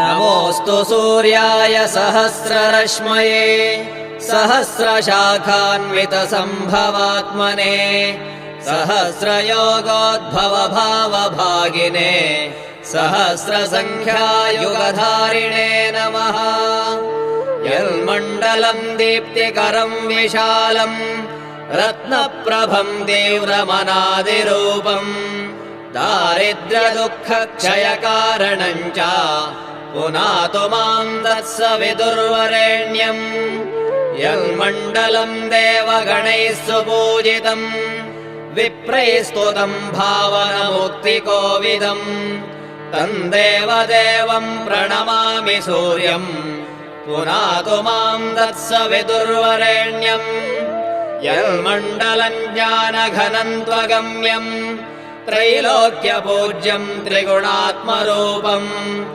नमोऽस्तु सूर्याय सहस्ररश्मये सहस्रशाखान्वितसम्भवात्मने सहस्रयोगोद्भवभावभागिने सहस्रसङ्ख्यायुगधारिणे नमः। यन्मण्डलम् दीप्तिकरम् विशालम् रत्नप्रभम् तीव्रमनादिरूपम् दारिद्र्यदुःखक्षयकारणम् च पुनातु माम् तत्सवितुर्वरेण्यम्। यन्मण्डलम् देवगणैः सुपूजितम् विप्रैः स्तुतम् भावनमुक्तिकोविदम् तम् देवदेवम् प्रणमामि सूर्यम् पुनातु माम् तत्सवितुर्वरेण्यम्। यन्मण्डलम् ज्ञानघनम् त्वगम्यम् त्रैलोक्यपूज्यम् त्रिगुणात्मरूपम्